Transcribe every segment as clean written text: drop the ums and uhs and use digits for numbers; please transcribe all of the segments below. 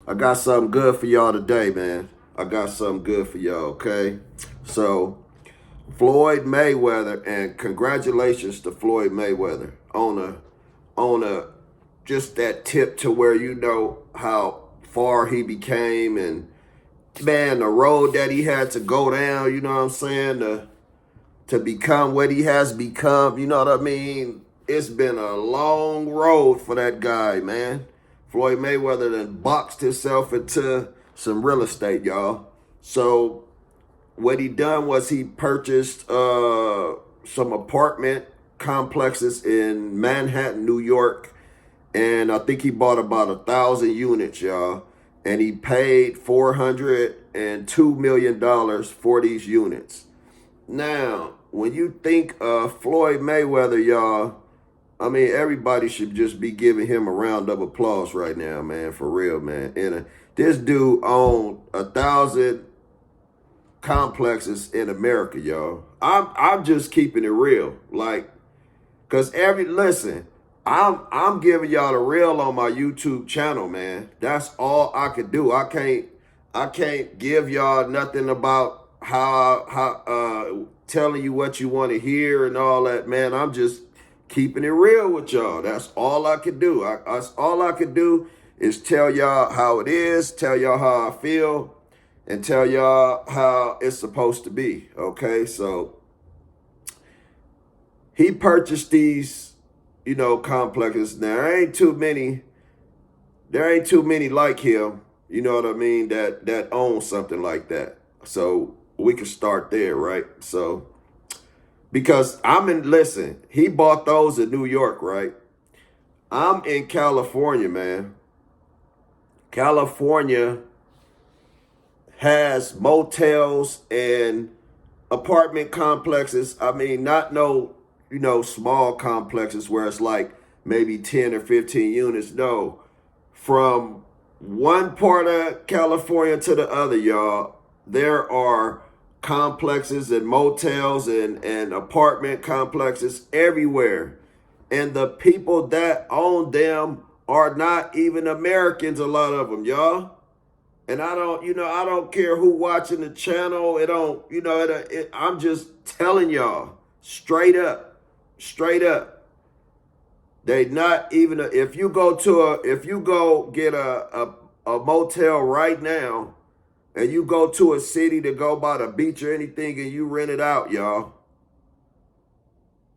I got something good for y'all today, man. I got something good for y'all, okay? So, Floyd Mayweather, and congratulations to Floyd Mayweather on a just that tip to where you know how far he became, and man, the road that he had to go down, you know what I'm saying, to become what he has become, you know what I mean? It's been a long road for that guy, man. Floyd Mayweather then boxed himself into some real estate, y'all. So what he done was he purchased some apartment complexes in Manhattan, New York, and I think he bought about 1,000 units, y'all. And he paid $402 million for these units. Now, when you think of Floyd Mayweather, y'all, I mean, everybody should just be giving him a round of applause right now, man, for real, man. And this dude owned 1,000 complexes in America, y'all. I'm just keeping it real, like, cause listen, I'm giving y'all the real on my YouTube channel, man. That's all I could do. I can't give y'all nothing about how telling you what you want to hear and all that, man. I'm just keeping it real with y'all. That's all I could do. That's all I could do is tell y'all how it is, tell y'all how I feel, and tell y'all how it's supposed to be. Okay, so he purchased these, complexes. Now there ain't too many like him, you know what I mean, that own something like that. So we can start there, right? So because listen, he bought those in New York, right? I'm in California, man. California has motels and apartment complexes. I mean, not no, small complexes where it's like maybe 10 or 15 units. No. From one part of California to the other, y'all, there are complexes and motels and apartment complexes everywhere. And the people that own them are not even Americans, a lot of them, y'all. And I don't care who watching the channel. It don't, I'm just telling y'all straight up. They not even, if you go get a motel right now and you go to a city to go by the beach or anything and you rent it out, y'all,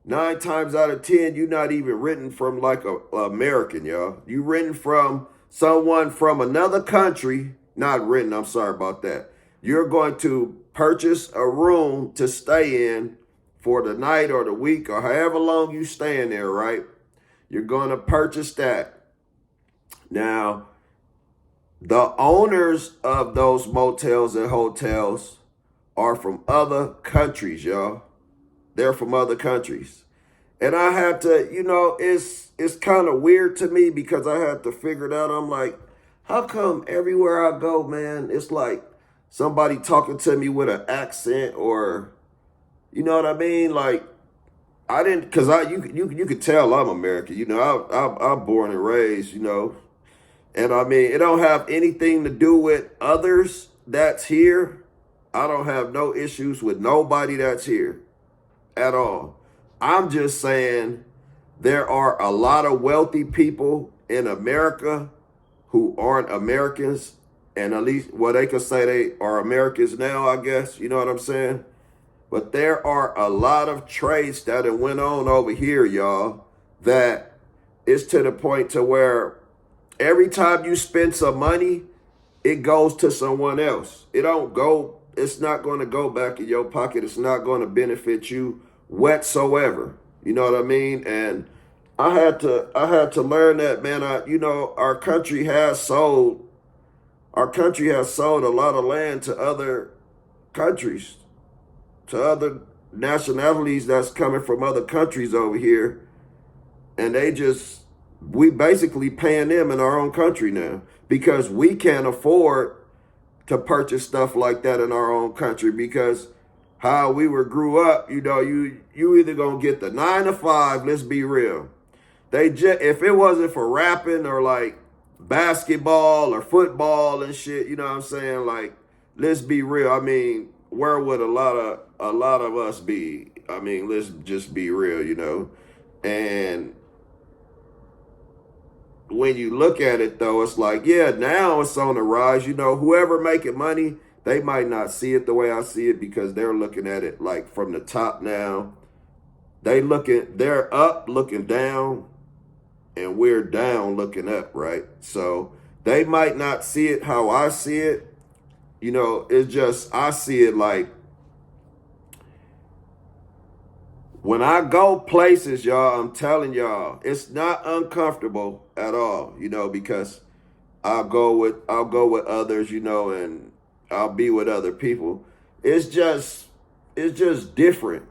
9 times out of 10, you're not even renting from like a American, y'all. You renting from someone from another country. Not renting, I'm sorry about that. You're going to purchase a room to stay in for the night or the week or however long you stay in there, right? You're going to purchase that. Now, the owners of those motels and hotels are from other countries, y'all. They're from other countries. And I had to, it's kind of weird to me because I had to figure it out. I'm like, how come everywhere I go, man, it's like somebody talking to me with an accent, or, you know what I mean? Like, I didn't, cause you could tell I'm American. I'm born and raised. And I mean, it don't have anything to do with others that's here. I don't have no issues with nobody that's here at all. I'm just saying there are a lot of wealthy people in America who aren't Americans, and at least, well, they could say they are Americans now, I guess. You know what I'm saying? But there are a lot of trades that have went on over here, y'all, that it's to the point to where every time you spend some money, it goes to someone else. It's not going to go back in your pocket. It's not going to benefit you whatsoever. You know what I mean? And I had to learn that, man. Our country has sold a lot of land to other countries, to other nationalities that's coming from other countries over here, and we basically paying them in our own country now because we can't afford to purchase stuff like that in our own country because how we grew up, you either gonna get the 9 to 5. Let's be real. If it wasn't for rapping or like basketball or football and shit. You know what I'm saying? Like, let's be real. I mean, where would a lot of us be? I mean, let's just be real, you know. And when you look at it though, it's like, yeah, now it's on the rise. You know, whoever making money, they might not see it the way I see it because they're looking at it like from the top now. They're up looking down, and we're down looking up, right? So they might not see it how I see it. You know, it's just I see it like when I go places, y'all, I'm telling y'all, it's not uncomfortable at all, you know, because I'll go with others, you know, and I'll be with other people. It's just it's just different.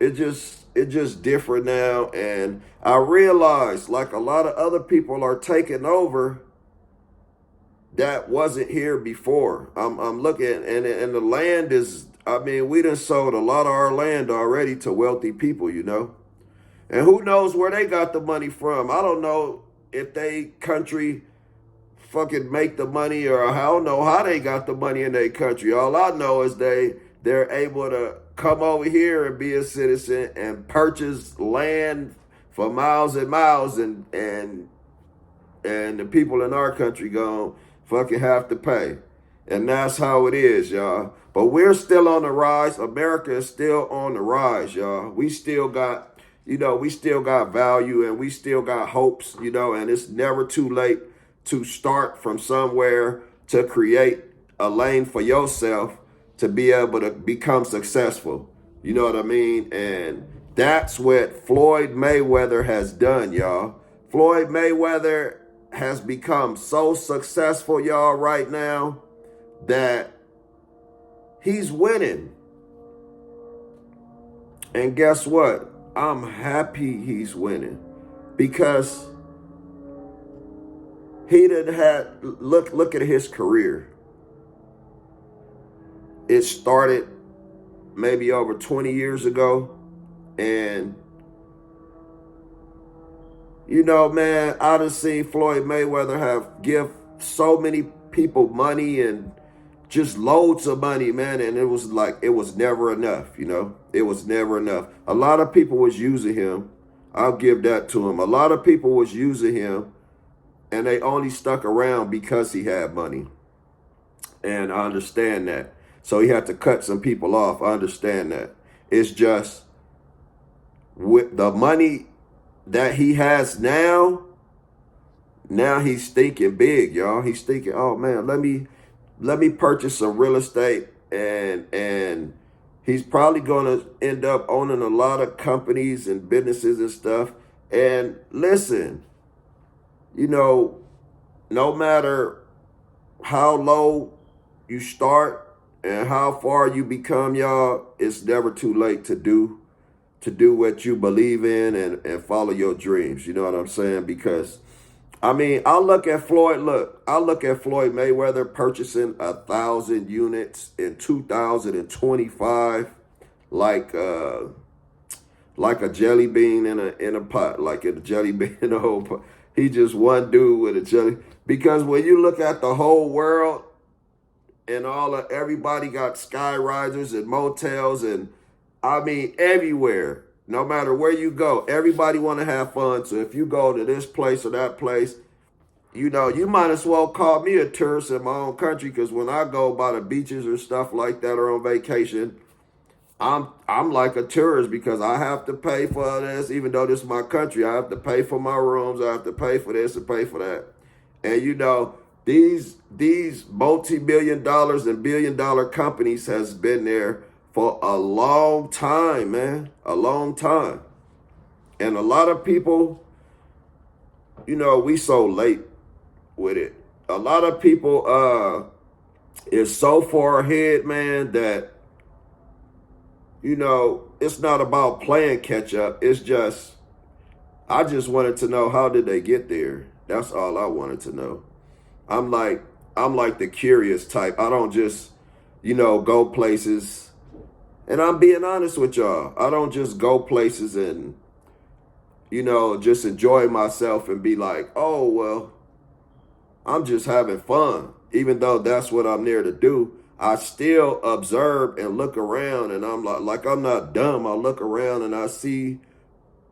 It's just different now, and I realize like a lot of other people are taking over that wasn't here before. I'm looking, and the land is. I mean, we done sold a lot of our land already to wealthy people, you know, and who knows where they got the money from. I don't know if they country fucking make the money, or I don't know how they got the money in their country. All I know is they're able to come over here and be a citizen and purchase land for miles and miles, and the people in our country gon' fucking have to pay. And that's how it is, y'all. But we're still on the rise. America is still on the rise, y'all. We still got, you know, we still got value, and we still got hopes, you know, and it's never too late to start from somewhere to create a lane for yourself to be able to become successful. You know what I mean? And that's what Floyd Mayweather has done, y'all. Floyd Mayweather has become so successful, y'all, right now that he's winning. And guess what? I'm happy he's winning because he done had look at his career. It started maybe over 20 years ago, and you know, man, I done seen Floyd Mayweather have give so many people money and just loads of money, man, and it was like it was never enough, you know. It was never enough. A lot of people was using him. I'll give that to him. A lot of people was using him, and they only stuck around because he had money. And I understand that. So he had to cut some people off. I understand that. It's just with the money that he has now, now he's thinking big, y'all. He's thinking, oh man, let me purchase some real estate, and he's probably gonna end up owning a lot of companies and businesses and stuff. And listen, you know, no matter how low you start and how far you become, y'all, it's never too late to do what you believe in and follow your dreams. You know what I'm saying? Because I mean, I look at Floyd Mayweather purchasing 1,000 units in 2025, like a jelly bean in a pot, like a jelly bean in a whole pot. He just one dude with a jelly. Because when you look at the whole world, and everybody got sky risers and motels, and I mean everywhere, no matter where you go, everybody want to have fun. So if you go to this place or that place, you know, you might as well call me a tourist in my own country, because when I go by the beaches or stuff like that or on vacation, I'm like a tourist because I have to pay for this. Even though this is my country, I have to pay for my rooms, I have to pay for this and pay for that. And you know, these multi-million dollars and billion-dollar companies has been there for a long time, man. A long time. And a lot of people, you know, we so late with it. A lot of people is so far ahead, man, that, you know, it's not about playing catch up. It's just, I just wanted to know, how did they get there? That's all I wanted to know. I'm like the curious type. I don't just, you know, go places. And I'm being honest with y'all. I don't just go places and, you know, just enjoy myself and be like, oh, well, I'm just having fun. Even though that's what I'm there to do, I still observe and look around, and I'm like I'm not dumb. I look around and I see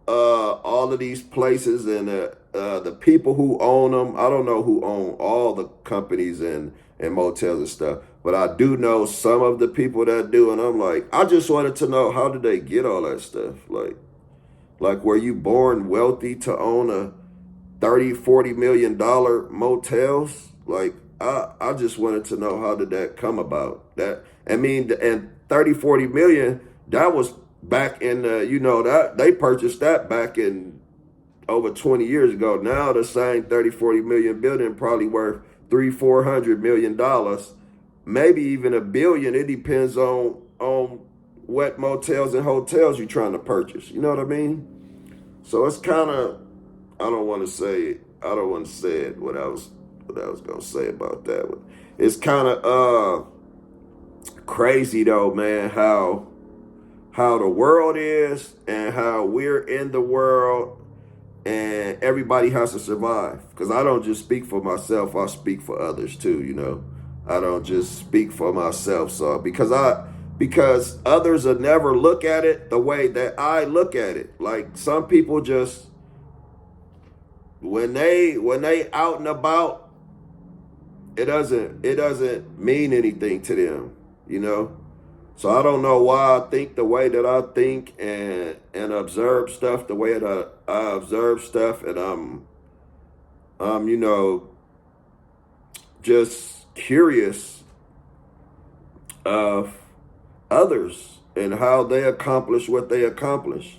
all of these places and the people who own them. I don't know who own all the companies and motels and stuff, but I do know some of the people that do. And I'm like, I just wanted to know, how did they get all that stuff? Like were you born wealthy to own a 30, $40 million motels? Like I just wanted to know, how did that come about? That, I mean, and 30, 40 million, that was back in that they purchased that back in over 20 years ago. Now the same 30, 40 million building probably worth 300, 400 million dollars, maybe even a billion. It depends on what motels and hotels you're trying to purchase. You know what I mean? So it's kind of, I don't want to say it what I was gonna say about that. It's kind of crazy though, man, how the world is and how we're in the world, and everybody has to survive. Because I don't just speak for myself, I speak for others too, you know. I don't just speak for myself. So because others will never look at it the way that I look at it. Like some people just, when they out and about, it doesn't mean anything to them, you know. So I don't know why I think the way that I think and observe stuff the way that I observe stuff, and I'm just curious of others and how they accomplish what they accomplish.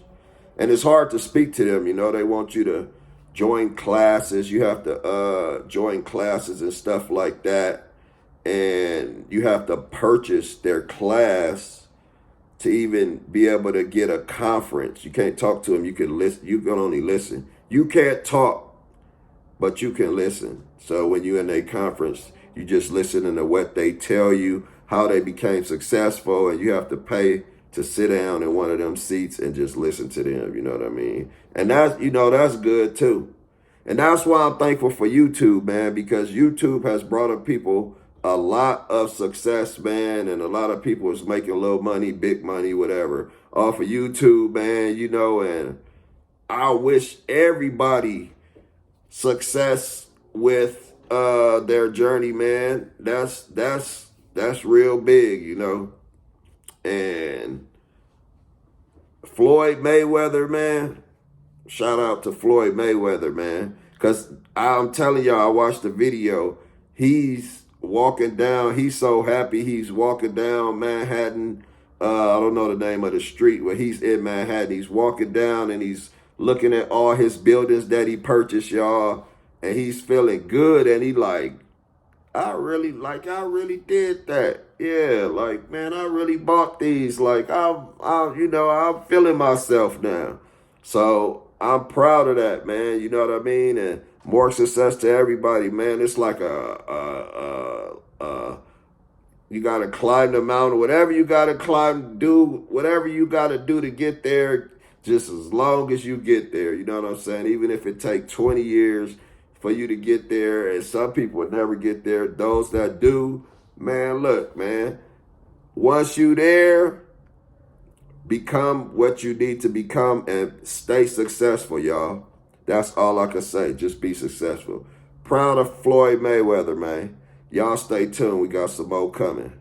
And it's hard to speak to them, you know. They want you to join classes. You have to join classes and stuff like that. And you have to purchase their class to even be able to get a conference. You can't talk to them. You can listen. You can only listen. You can't talk, but you can listen. So when you're in a conference, you just listening to what they tell you, how they became successful, and you have to pay to sit down in one of them seats and just listen to them. You know what I mean? And that's good too. And that's why I'm thankful for YouTube, man, because YouTube has brought up people a lot of success, man, and a lot of people is making little money, big money, whatever, off of YouTube, man, and I wish everybody success with their journey, man. That's real big, And Floyd Mayweather, man, shout out to Floyd Mayweather, man, because I'm telling y'all, I watched the video. He's walking down. He's so happy. He's walking down Manhattan. I don't know the name of the street where he's in Manhattan. He's walking down and he's looking at all his buildings that he purchased, y'all. And he's feeling good. And he like, I really did that. Yeah, like, man, I really bought these. Like, I'm feeling myself now. So I'm proud of that, man. You know what I mean? And more success to everybody, man. It's like you got to climb the mountain, whatever you got to climb, do whatever you got to do to get there, just as long as you get there. You know what I'm saying? Even if it take 20 years for you to get there, and some people would never get there. Those that do, man, look, man, once you there, become what you need to become and stay successful, y'all. That's all I can say. Just be successful. Proud of Floyd Mayweather, man. Y'all stay tuned. We got some more coming.